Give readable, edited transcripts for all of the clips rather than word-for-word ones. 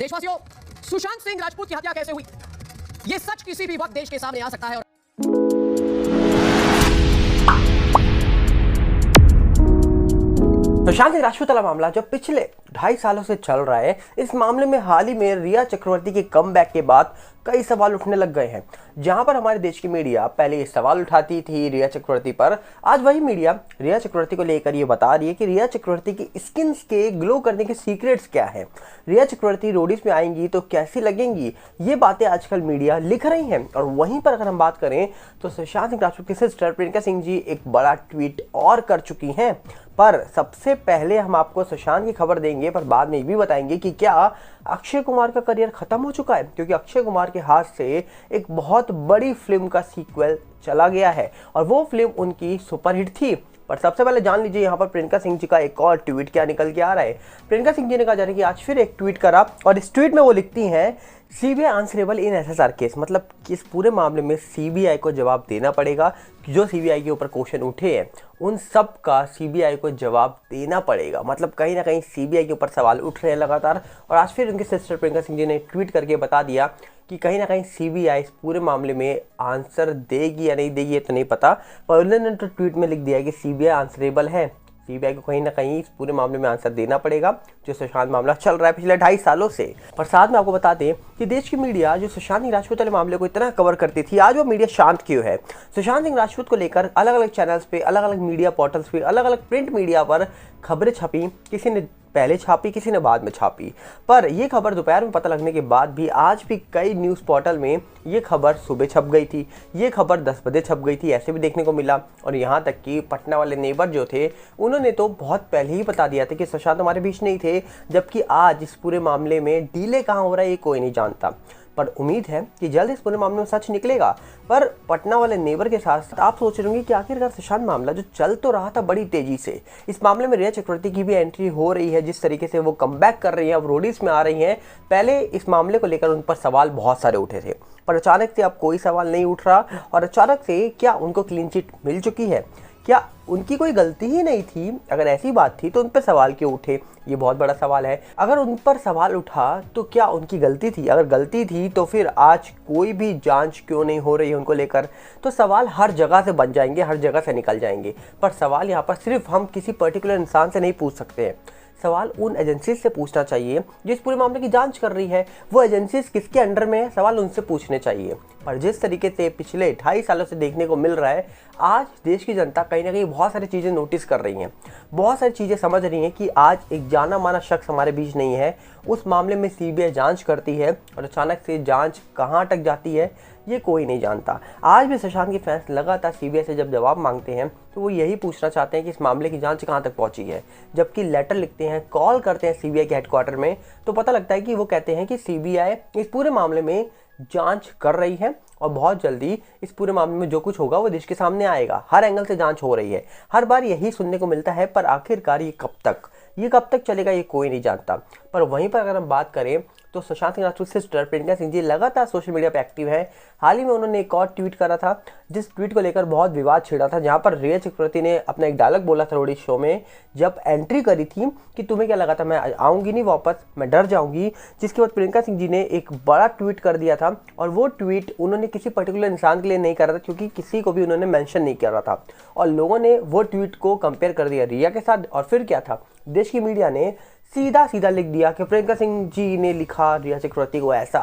देशवासियों, सुशांत सिंह राजपूत की हत्या कैसे हुई, ये सच किसी भी वक्त देश के सामने आ सकता है। सुशांत सिंह राजपूत वाला मामला जो पिछले 2.5 सालों से चल रहा है, इस मामले में हाल ही में रिया चक्रवर्ती के कमबैक के बाद कई सवाल उठने लग गए हैं। जहां पर हमारे देश की मीडिया पहले ये सवाल उठाती थी रिया चक्रवर्ती पर, आज वही मीडिया रिया चक्रवर्ती को लेकर ये बता रही है कि रिया चक्रवर्ती की स्किन के ग्लो करने के सीक्रेट्स क्या है, रिया चक्रवर्ती रोडीज में आएंगी तो कैसी लगेंगी, ये बातें आजकल मीडिया लिख रही हैं। और वहीं पर अगर हम बात करें तो सुशांत सिंह राजपूत की सिस्टर प्रियंका सिंह जी एक बड़ा ट्वीट और कर चुकी हैं। पर सबसे पहले हम आपको सुशांत की खबर देंगे, पर बाद में ये भी बताएंगे कि क्या अक्षय कुमार का करियर खत्म हो चुका है, क्योंकि अक्षय कुमार के हाथ से एक बहुत बड़ी फिल्म का सीक्वल चला गया है और वो फिल्म उनकी सुपरहिट थी। पर सबसे पहले जान लीजिए यहाँ पर प्रियंका सिंह जी का एक और ट्वीट क्या निकल के आ रहा है। प्रियंका सिंह जी ने कहा जा रहा है कि आज फिर एक ट्वीट करा और इस ट्वीट में वो लिखती हैं सीबीआई आंसरेबल इन एसएसआर केस, मतलब कि इस पूरे मामले में सीबीआई को जवाब देना पड़ेगा। जो सीबीआई के ऊपर क्वेश्चन उठे हैं उन सब का सीबीआई को जवाब देना पड़ेगा। मतलब कहीं ना कहीं सीबीआई के ऊपर सवाल उठ रहे हैं लगातार। और आज फिर उनके सिस्टर प्रियंका सिंह जी ने ट्वीट करके बता दिया कि कहीं ना कहीं सीबीआई इस पूरे मामले में आंसर देगी या नहीं देगी ये तो नहीं पता, पर उन्होंने तो ट्वीट में लिख दिया है कि सीबीआई आंसरेबल है, सीबीआई को कहीं ना कहीं इस पूरे मामले में आंसर देना पड़ेगा जो सुशांत मामला चल रहा है पिछले 2.5 सालों से। पर साथ में आपको बता दें कि देश की मीडिया जो सुशांत सिंह राजपूत वाले मामले को इतना कवर करती थी, आज वो मीडिया शांत क्यों है। सुशांत सिंह राजपूत को लेकर अलग अलग चैनल्स पे, अलग अलग मीडिया पोर्टल्स पे, अलग अलग प्रिंट मीडिया पर खबरें छपी, किसी ने पहले छापी किसी ने बाद में छापी। पर यह खबर दोपहर में पता लगने के बाद भी आज भी कई न्यूज़ पोर्टल में ये खबर सुबह छप गई थी, ये खबर 10 बजे छप गई थी, ऐसे भी देखने को मिला। और यहाँ तक कि पटना वाले नेबर जो थे उन्होंने तो बहुत पहले ही बता दिया था कि सुशांत हमारे बीच नहीं थे, जबकि आज इस पूरे मामले में डीले कहाँ हो रहा है ये कोई नहीं जानता। पर उम्मीद है कि जल्द इस पूरे मामले में सच निकलेगा। पर पटना वाले नेबर के साथ आप सोच रहे होंगे कि आखिरकार सुशांत मामला जो चल तो रहा था बड़ी तेजी से, इस मामले में रिया चक्रवर्ती की भी एंट्री हो रही है, जिस तरीके से वो कमबैक कर रही है, अब रोडीज में आ रही हैं। पहले इस मामले को लेकर उन पर सवाल बहुत सारे उठे थे, पर अचानक से अब कोई सवाल नहीं उठ रहा। और अचानक से क्या उनको क्लीन चिट मिल चुकी है, क्या उनकी कोई गलती ही नहीं थी, अगर ऐसी बात थी तो उन पर सवाल क्यों उठे, ये बहुत बड़ा सवाल है। अगर उन पर सवाल उठा तो क्या उनकी गलती थी, अगर गलती थी तो फिर आज कोई भी जांच क्यों नहीं हो रही है उनको लेकर, तो सवाल हर जगह से बन जाएंगे, हर जगह से निकल जाएंगे। पर सवाल यहाँ पर सिर्फ हम किसी पर्टिकुलर इंसान से नहीं पूछ सकते हैं, सवाल उन एजेंसी से पूछना चाहिए जिस पूरे मामले की जांच कर रही है, वो एजेंसीज किसके अंडर में है, सवाल उनसे पूछने चाहिए। पर जिस तरीके से पिछले 2.5 सालों से देखने को मिल रहा है, आज देश की जनता कहीं ना कहीं बहुत सारी चीज़ें नोटिस कर रही हैं, बहुत सारी चीज़ें समझ रही हैं कि आज एक जाना माना शख्स हमारे बीच नहीं है। उस मामले में सीबीआई जांच करती है और अचानक से जांच कहाँ अटक जाती है ये कोई नहीं जानता। आज भी सुशांत के फैंस लगातार सीबीआई से जब जवाब मांगते हैं तो वो यही पूछना चाहते हैं कि इस मामले की जांच कहाँ तक पहुंची है। जबकि लेटर लिखते हैं, कॉल करते हैं सीबीआई के हेडक्वार्टर में, तो पता लगता है कि वो कहते हैं कि सीबीआई इस पूरे मामले में जांच कर रही है और बहुत जल्दी इस पूरे मामले में जो कुछ होगा वो देश के सामने आएगा। हर एंगल से जांच हो रही है, हर बार यही सुनने को मिलता है, पर आखिरकार ये कब तक चलेगा ये कोई नहीं जानता। पर वहीं पर अगर हम बात करें तो सुशांत सिंह राजपूत सिस्टर प्रियंका सिंह जी लगातार सोशल मीडिया पे एक्टिव है। हाल ही में उन्होंने एक और ट्वीट करा था, जिस ट्वीट को लेकर बहुत विवाद छिड़ा था, जहां पर रिया चक्रवर्ती ने अपना एक डायलॉग बोला था रोडी शो में, जब एंट्री करी थी कि तुम्हें क्या लगा था मैं आऊँगी नहीं वापस, मैं डर जाऊँगी। जिसके बाद प्रियंका सिंह जी ने एक बड़ा ट्वीट कर दिया था और वो ट्वीट उन्होंने किसी पर्टिकुलर इंसान के लिए नहीं करा था, क्योंकि किसी को भी उन्होंने मैंशन नहीं करा था। और लोगों ने वो ट्वीट को कंपेयर कर दिया रिया के साथ। और फिर क्या था, देश की मीडिया ने सीधा लिख दिया कि प्रियंका सिंह जी ने लिखा रिया चक्रवर्ती को ऐसा,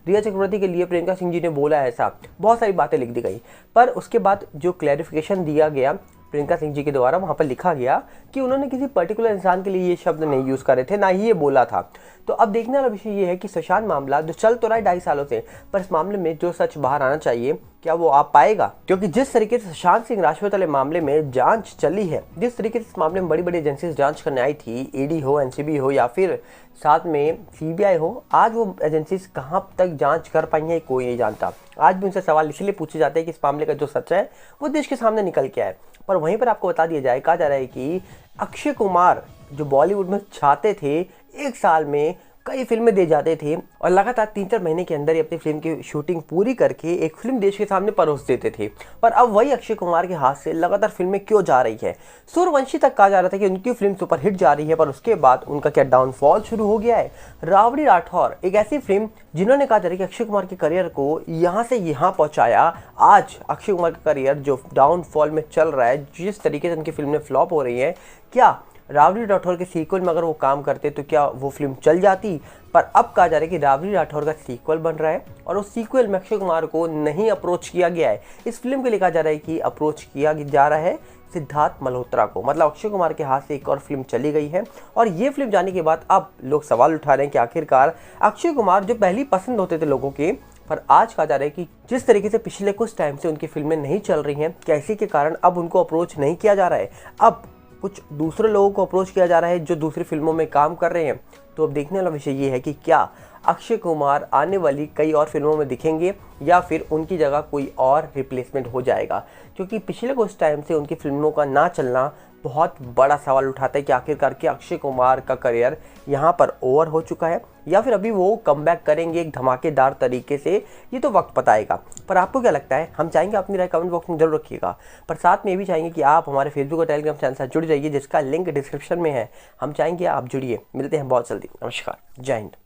रिया चक्रवर्ती के लिए प्रियंका सिंह जी ने बोला ऐसा, बहुत सारी बातें लिख दी गई। पर उसके बाद जो क्लैरिफिकेशन दिया गया प्रियंका सिंह जी के द्वारा, वहाँ पर लिखा गया कि उन्होंने किसी पर्टिकुलर इंसान के लिए ये शब्द नहीं यूज़ करे थे, ना ही ये बोला था। तो अब देखने वाला विषय ये है कि सुशांत मामला जो चल तो रहा है 2.5 सालों से, पर इस मामले में जो सच बाहर आना चाहिए क्या वो आ पाएगा। क्योंकि जिस तरीके से सुशांत सिंह राजपूत वाले मामले में जांच चली है, जिस तरीके से इस मामले में बड़ी बड़ी एजेंसीज जांच करने आई थी, ईडी हो, एनसीबी हो या फिर साथ में सीबीआई हो, आज वो एजेंसीज कहाँ तक जांच कर पाई है कोई नहीं जानता। आज भी उनसे सवाल इसलिए पूछे जाते हैं कि इस मामले का जो सच है वो देश के सामने निकल के आए। पर वहीं पर आपको बता दिया जाए, कहा जा रहा है कि अक्षय कुमार जो बॉलीवुड में चाहते थे 1 साल में कई फिल्में दे जाते थे और लगातार 3-4 महीने के अंदर ही अपनी फिल्म की शूटिंग पूरी करके एक फिल्म देश के सामने परोस देते थे। पर अब वही अक्षय कुमार के हाथ से लगातार फिल्में क्यों जा रही है? सूर्यवंशी तक कहा जा रहा था कि उनकी फिल्म सुपरहिट जा रही है, पर उसके बाद उनका क्या डाउनफॉल शुरू हो गया है? रावड़ी राठौर एक ऐसी फिल्म जिन्होंने कहा जा रहा है कि अक्षय कुमार के करियर को यहाँ से यहाँ पहुँचाया। आज अक्षय कुमार का करियर जो डाउनफॉल में चल रहा है, जिस तरीके से उनकी फिल्में फ्लॉप हो रही हैं, क्या रावड़ी राठौर के सीक्वल में अगर वो काम करते तो क्या वो फिल्म चल जाती? पर अब कहा जा रहा है कि रावड़ी राठौर का सीक्वल बन रहा है और उस सीक्वल में अक्षय कुमार को नहीं अप्रोच किया गया है। इस फिल्म के लिए कहा जा रहा है कि अप्रोच किया जा रहा है सिद्धार्थ मल्होत्रा को। मतलब अक्षय कुमार के हाथ से एक और फिल्म चली गई है और ये फिल्म जाने के बाद अब लोग सवाल उठा रहे हैं कि आखिरकार अक्षय कुमार जो पहले पसंद होते थे लोगों के, पर आज कहा जा रहा है कि जिस तरीके से पिछले कुछ टाइम से उनकी फिल्में नहीं चल रही हैं, कैसे के कारण अब उनको अप्रोच नहीं किया जा रहा है। अब कुछ दूसरे लोगों को अप्रोच किया जा रहा है जो दूसरी फिल्मों में काम कर रहे हैं। तो अब देखने वाला विषय ये है कि क्या अक्षय कुमार आने वाली कई और फिल्मों में दिखेंगे या फिर उनकी जगह कोई और रिप्लेसमेंट हो जाएगा, क्योंकि पिछले कुछ टाइम से उनकी फिल्मों का ना चलना बहुत बड़ा सवाल उठाता है कि आखिरकार क्या अक्षय कुमार का करियर यहाँ पर ओवर हो चुका है या फिर अभी वो कमबैक करेंगे एक धमाकेदार तरीके से, ये तो वक्त बताएगा। पर आपको क्या लगता है? हम चाहेंगे अपनी राय कमेंट बॉक्स में जरूर रखिएगा। पर साथ में ये भी चाहेंगे कि आप हमारे फेसबुक और टेलीग्राम चैनल से जुड़ जाइए, जिसका लिंक डिस्क्रिप्शन में है। हम चाहेंगे आप जुड़िए। मिलते हैं बहुत जल्दी। नमस्कार, जय हिंद।